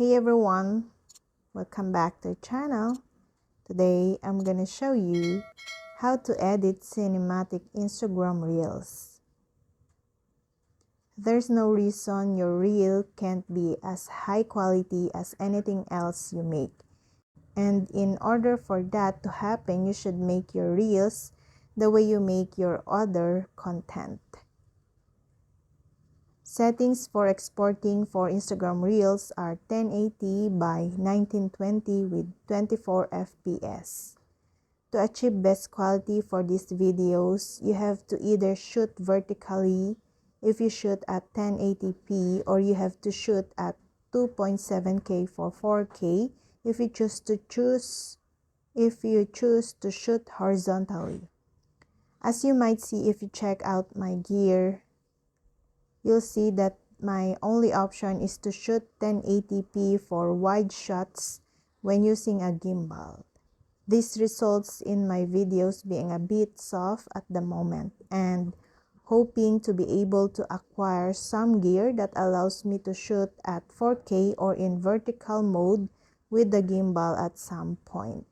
Hey everyone, welcome back to the channel. Today I'm gonna show you how to edit cinematic Instagram reels. There's no reason your reel can't be as high quality as anything else you make. And in order for that to happen, you should make your reels the way you make your other content. Settings for exporting for Instagram Reels are 1080 by 1920 with 24 fps. To achieve best quality for these videos, you have to either shoot vertically if you shoot at 1080p, or you have to shoot at 2.7K for 4K if you choose to shoot horizontally. As you might see if you check out my gear, you'll see that my only option is to shoot 1080p for wide shots when using a gimbal. This results in my videos being a bit soft at the moment, and hoping to be able to acquire some gear that allows me to shoot at 4K or in vertical mode with the gimbal at some point.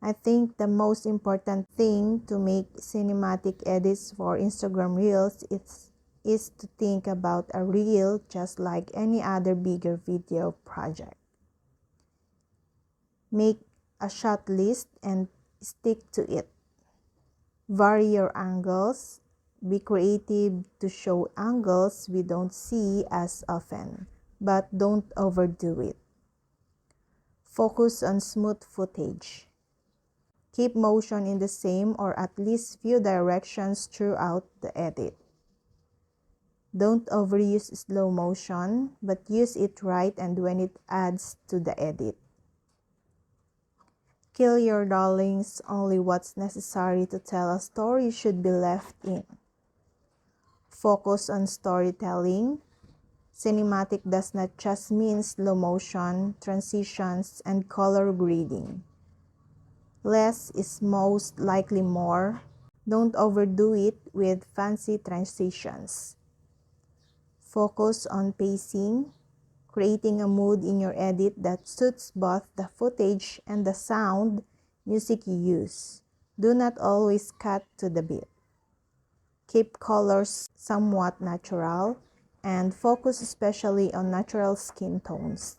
I think the most important thing to make cinematic edits for Instagram Reels is to think about a reel just like any other bigger video project. Make a shot list and stick to it. Vary your angles. Be creative to show angles we don't see as often, but don't overdo it. Focus on smooth footage. Keep motion in the same or at least few directions throughout the edit. Don't overuse slow motion, but use it right and when it adds to the edit. Kill your darlings, only what's necessary to tell a story should be left in. Focus on storytelling. Cinematic does not just mean slow motion, transitions, and color grading. Less is most likely more. Don't overdo it with fancy transitions. Focus on pacing, creating a mood in your edit that suits both the footage and the sound music you use. Do not always cut to the beat. Keep colors somewhat natural and focus especially on natural skin tones.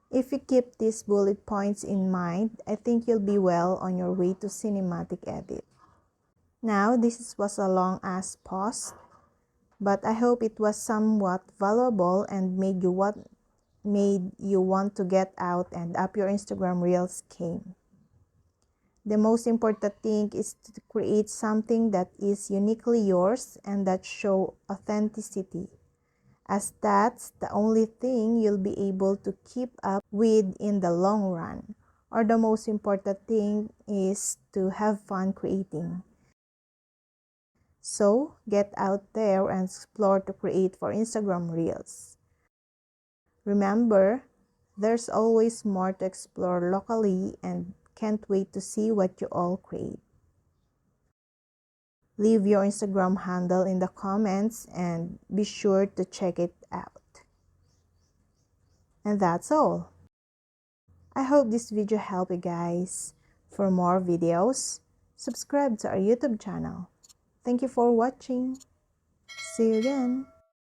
If you keep these bullet points in mind, I think you'll be well on your way to cinematic edit. Now, this was a long-ass post, but I hope it was somewhat valuable and made you want to get out and up your Instagram Reels game. The most important thing is to create something that is uniquely yours and that show authenticity, as that's the only thing you'll be able to keep up with in the long run. Or the most important thing is to have fun creating. So, get out there and explore to create for Instagram Reels. Remember, there's always more to explore locally, and can't wait to see what you all create. Leave your Instagram handle in the comments and be sure to check it out. And that's all. I hope this video helped you guys. For more videos, subscribe to our YouTube channel. Thank you for watching. See you again.